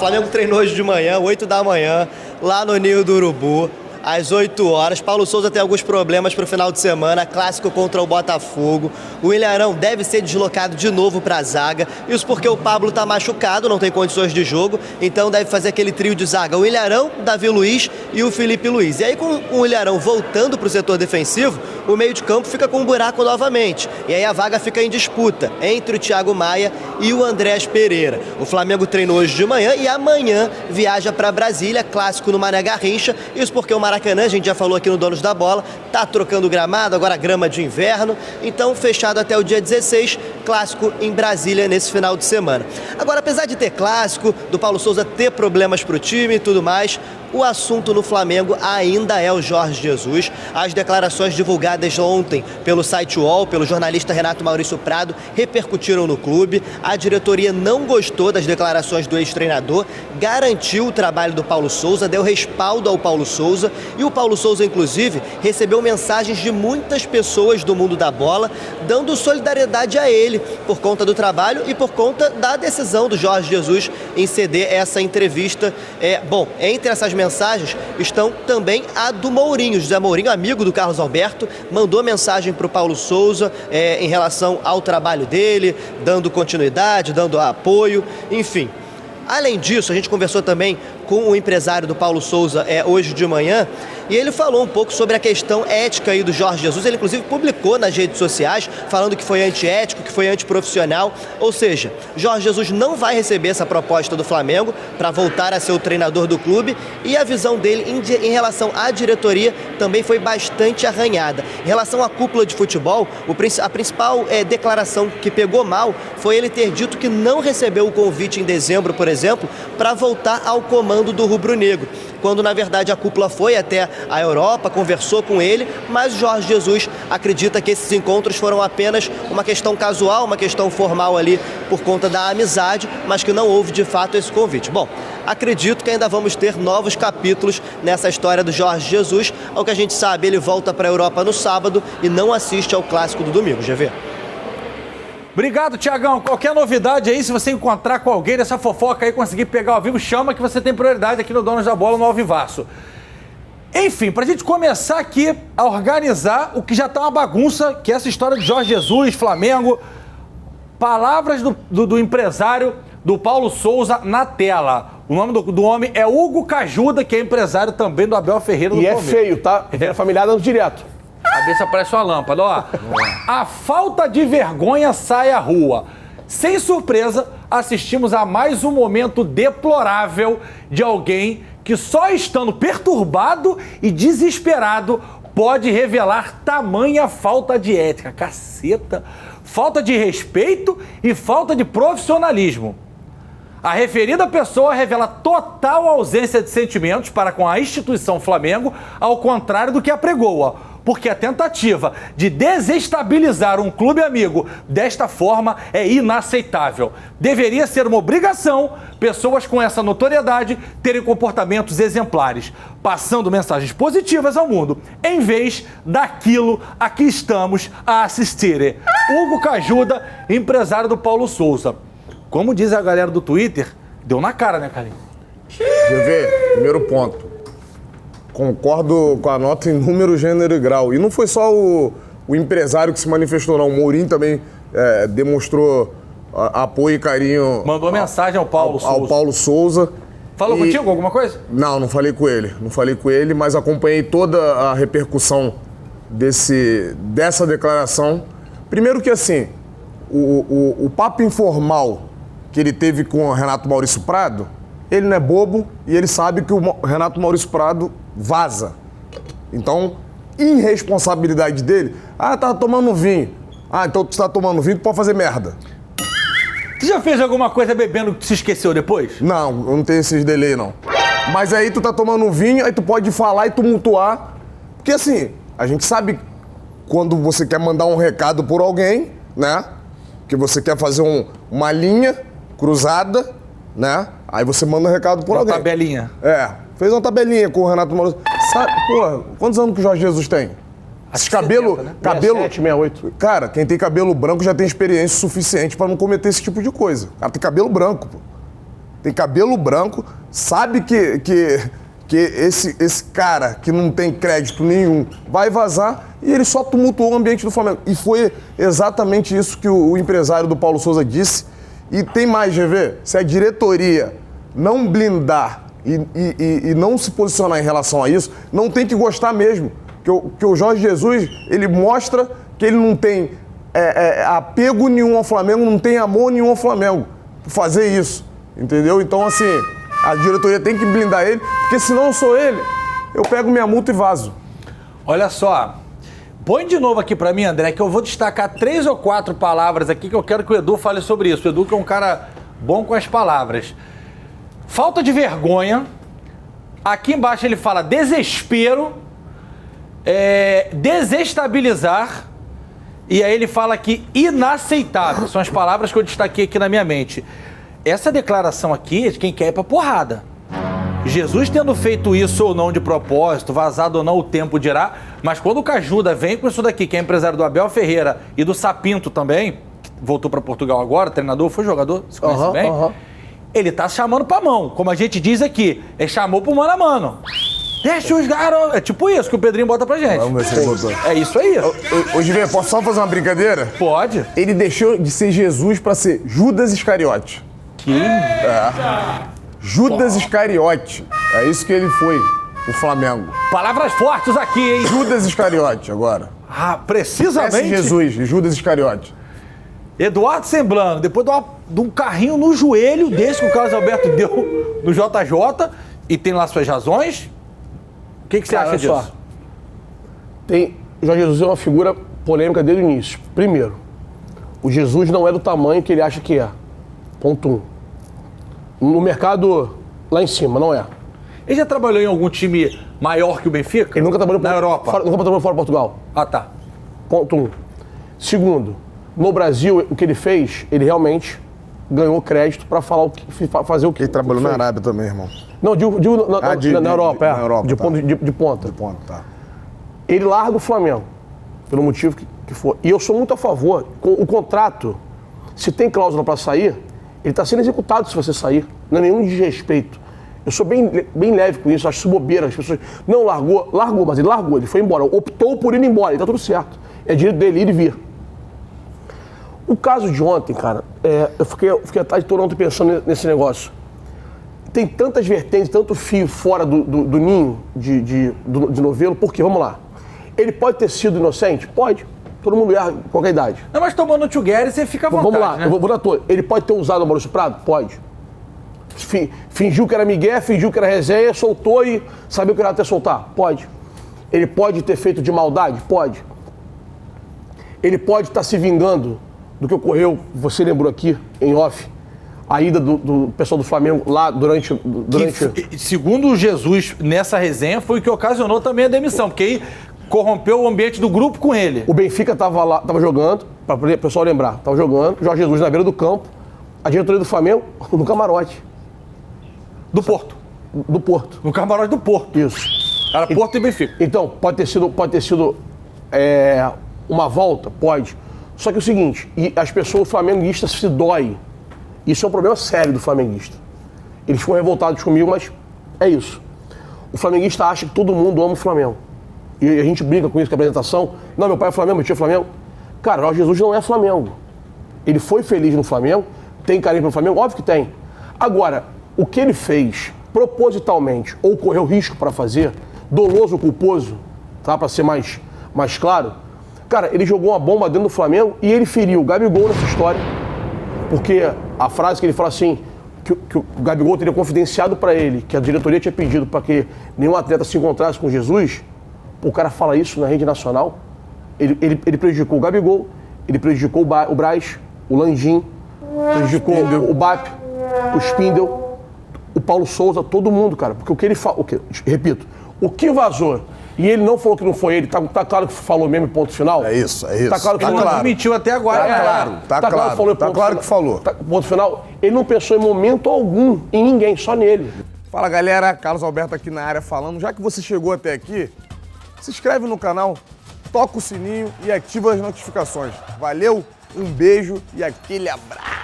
Flamengo treinou hoje de manhã, 8 da manhã, lá no Ninho do Urubu. Às 8 horas. Paulo Souza tem alguns problemas para o final de semana, clássico contra o Botafogo. O Ilharão deve ser deslocado de novo para a zaga. Isso porque o Pablo está machucado, não tem condições de jogo, então deve fazer aquele trio de zaga. O Ilharão, Davi Luiz e o Felipe Luiz. E aí com o Ilharão voltando para o setor defensivo, o meio de campo fica com um buraco novamente. E aí a vaga fica em disputa entre o Thiago Maia e o Andrés Pereira. O Flamengo treinou hoje de manhã e amanhã viaja para Brasília, clássico no Mané Garrincha. Isso porque o Maracanã, a gente já falou aqui no Donos da Bola, tá trocando gramado, agora grama de inverno, então fechado até o dia 16, clássico em Brasília nesse final de semana. Agora, apesar de ter clássico, do Paulo Souza ter problemas pro time e tudo mais, o assunto no Flamengo ainda é o Jorge Jesus. As declarações divulgadas ontem pelo site UOL, pelo jornalista Renato Maurício Prado, repercutiram no clube. A diretoria não gostou das declarações do ex-treinador, garantiu o trabalho do Paulo Souza, deu respaldo ao Paulo Souza e o Paulo Souza, inclusive, recebeu mensagens de muitas pessoas do mundo da bola, dando solidariedade a ele por conta do trabalho e por conta da decisão do Jorge Jesus em ceder essa entrevista. Bom, entre essas mensagens estão também a do Mourinho. José Mourinho, amigo do Carlos Alberto, mandou mensagem para o Paulo Souza em relação ao trabalho dele, dando continuidade, dando apoio, enfim. Além disso, a gente conversou também com o empresário do Paulo Souza hoje de manhã, e ele falou um pouco sobre a questão ética aí do Jorge Jesus. Ele, inclusive, publicou nas redes sociais, falando que foi antiético, que foi antiprofissional. Ou seja, Jorge Jesus não vai receber essa proposta do Flamengo para voltar a ser o treinador do clube, e a visão dele em relação à diretoria também foi bastante arranhada. Em relação à cúpula de futebol, a principal declaração que pegou mal foi ele ter dito que não recebeu o convite em dezembro, por exemplo, para voltar ao comando do rubro-negro, quando na verdade a cúpula foi até a Europa, conversou com ele, mas Jorge Jesus acredita que esses encontros foram apenas uma questão casual, uma questão formal ali por conta da amizade, mas que não houve de fato esse convite. Bom, acredito que ainda vamos ter novos capítulos nessa história do Jorge Jesus. Ao que a gente sabe, ele volta para a Europa no sábado e não assiste ao clássico do domingo, GV. Obrigado, Tiagão. Qualquer novidade aí, se você encontrar com alguém dessa fofoca aí, conseguir pegar ao vivo, chama que você tem prioridade aqui no Donos da Bola, no Alvivaço. Enfim, pra gente começar aqui a organizar o que já tá uma bagunça, que é essa história de Jorge Jesus, Flamengo. Palavras do empresário do Paulo Souza na tela. O nome do homem é Hugo Cajuda, que é empresário também do Abel Ferreira do Palmeiras. E é feio, tá? É familiar dando direto. A cabeça parece uma lâmpada, ó. A falta de vergonha sai à rua. Sem surpresa, assistimos a mais um momento deplorável de alguém que só estando perturbado e desesperado pode revelar tamanha falta de ética. Caceta! Falta de respeito e falta de profissionalismo. A referida pessoa revela total ausência de sentimentos para com a instituição Flamengo, ao contrário do que apregoa. Porque a tentativa de desestabilizar um clube amigo desta forma é inaceitável. Deveria ser uma obrigação pessoas com essa notoriedade terem comportamentos exemplares, passando mensagens positivas ao mundo, em vez daquilo a que estamos a assistir. Hugo Cajuda, empresário do Paulo Souza. Como diz a galera do Twitter, deu na cara, né, Carlinhos? GV, primeiro ponto. Concordo com a nota em número, gênero e grau. E não foi só o empresário que se manifestou, não. O Mourinho também demonstrou apoio e carinho. Mandou mensagem ao Paulo Souza. Ao Paulo Souza. Falou contigo alguma coisa? Não falei com ele. Não falei com ele, mas acompanhei toda a repercussão dessa declaração. Primeiro que, assim, o papo informal que ele teve com o Renato Maurício Prado, ele não é bobo e ele sabe que o Renato Maurício Prado vaza. Então, irresponsabilidade dele. Tá tomando vinho. Então tu tá tomando vinho, tu pode fazer merda. Tu já fez alguma coisa bebendo que se esqueceu depois? Não, eu não tenho esses delay, não. Mas aí tu tá tomando vinho, aí tu pode falar e tumultuar. Porque assim, a gente sabe quando você quer mandar um recado por alguém, né? Que você quer fazer uma linha cruzada, né? Aí você manda um recado por alguém. Uma tabelinha. Fez uma tabelinha com o Renato Maurício. Sabe, porra, quantos anos que o Jorge Jesus tem? Esse cabelo... 70, né? cabelo 67, 68. Cara, quem tem cabelo branco já tem experiência suficiente pra não cometer esse tipo de coisa. O cara tem cabelo branco, pô. tem cabelo branco, sabe que esse cara que não tem crédito nenhum vai vazar e ele só tumultuou o ambiente do Flamengo. E foi exatamente isso que o empresário do Paulo Souza disse. E tem mais, GV, se a diretoria não blindar e não se posicionar em relação a isso, não tem que gostar mesmo. Que o Jorge Jesus, ele mostra que ele não tem apego nenhum ao Flamengo, não tem amor nenhum ao Flamengo por fazer isso, entendeu? Então, assim, a diretoria tem que blindar ele, porque se não sou ele, eu pego minha multa e vazo. Olha só, põe de novo aqui pra mim, André, que eu vou destacar 3 ou 4 palavras aqui que eu quero que o Edu fale sobre isso. O Edu que é um cara bom com as palavras. Falta de vergonha. Aqui embaixo ele fala desespero, desestabilizar, e aí ele fala aqui inaceitável. São as palavras que eu destaquei aqui na minha mente. Essa declaração aqui, quem quer ir pra porrada. Jesus tendo feito isso ou não de propósito, vazado ou não, o tempo dirá, mas quando o Cajuda vem com isso daqui, que é empresário do Abel Ferreira e do Sapinto também, que voltou pra Portugal agora, treinador, foi jogador, se conhece bem, ele tá chamando pra mão, como a gente diz aqui, ele chamou pro mano a mano. Deixa os garotos. É tipo isso que o Pedrinho bota pra gente. Vamos ver se ele botou. É isso aí. Ô, Giver, posso só fazer uma brincadeira? Pode. Ele deixou de ser Jesus pra ser Judas Iscariote. Que? Judas Iscariote. É isso que ele foi, o Flamengo. Palavras fortes aqui, hein? Judas Iscariote, agora. Ah, precisamente. Esse Jesus, Judas Iscariote. Eduardo Semblano, depois de um carrinho no joelho desse que o Carlos Alberto deu no JJ, e tem lá suas razões. O que você acha disso? Só. O Jorge Jesus é uma figura polêmica desde o início. Primeiro, o Jesus não é do tamanho que ele acha que é. Ponto 1. No mercado, lá em cima, não é. Ele já trabalhou em algum time maior que o Benfica? Ele nunca trabalhou na Europa. Nunca trabalhou fora de Portugal. Ah, tá. Ponto 1. Segundo, no Brasil, o que ele fez, ele realmente ganhou crédito para fazer o que Ele trabalhou na Arábia também, irmão. Não, digo na Europa, na Europa, de tá. ponta. De ponta. De ponta, tá. Ele larga o Flamengo, pelo motivo que for. E eu sou muito a favor, com o contrato, se tem cláusula para sair, ele está sendo executado se você sair. Não é nenhum desrespeito. Eu sou bem leve com isso, acho isso bobeira. As pessoas, não, largou, mas ele largou, ele foi embora. Optou por ir embora, e tá tudo certo. É direito dele ir e vir. O caso de ontem, cara, eu fiquei a tarde toda ontem pensando nesse negócio. Tem tantas vertentes, tanto fio fora do ninho de novelo, porque, vamos lá, ele pode ter sido inocente? Pode. Todo mundo erra com qualquer idade. Não, mas tomando o Together, você fica à vontade, vamos lá, né? eu vou dar toda. Ele pode ter usado o Maurício Prado? Pode. Fingiu que era migué, fingiu que era resenha, soltou e sabia que era até soltar? Pode. Ele pode ter feito de maldade? Pode. Ele pode estar se vingando do que ocorreu, você lembrou aqui, em off, a ida do pessoal do Flamengo lá durante... Que, segundo o Jesus, nessa resenha, foi o que ocasionou também a demissão, porque aí corrompeu o ambiente do grupo com ele. O Benfica estava lá, estava jogando, para o pessoal lembrar, estava jogando, Jorge Jesus na beira do campo, a diretoria do Flamengo no camarote. Do Porto. Do Porto. No camarote do Porto. Isso. Era Porto e Benfica. Então, pode ter sido uma volta? Pode. Só que é o seguinte, e as pessoas flamenguistas se doem. Isso é um problema sério do flamenguista. Eles ficam revoltados comigo, mas é isso. O flamenguista acha que todo mundo ama o Flamengo. E a gente brinca com isso, com a apresentação. Não, meu pai é Flamengo, meu tio é Flamengo. Cara, o Jorge Jesus não é Flamengo. Ele foi feliz no Flamengo, tem carinho pelo Flamengo, óbvio que tem. Agora, o que ele fez propositalmente ou correu risco para fazer, doloso ou culposo, tá? Para ser mais claro, cara, ele jogou uma bomba dentro do Flamengo e ele feriu o Gabigol nessa história, porque a frase que ele fala assim, que o Gabigol teria confidenciado para ele, que a diretoria tinha pedido para que nenhum atleta se encontrasse com Jesus, o cara fala isso na rede nacional, ele prejudicou o Gabigol, ele prejudicou o Braz, o Landim, prejudicou o BAP, o Spindle, o Paulo Souza, todo mundo, cara. Porque o que ele fala, repito, o que vazou, e ele não falou que não foi ele, tá claro que falou mesmo, ponto final? É isso. Tá claro que ele não mentiu até agora. Tá claro que falou. Ponto final. Ele não pensou em momento algum em ninguém, só nele. Fala, galera. Carlos Alberto aqui na área falando. Já que você chegou até aqui, se inscreve no canal, toca o sininho e ativa as notificações. Valeu, um beijo e aquele abraço.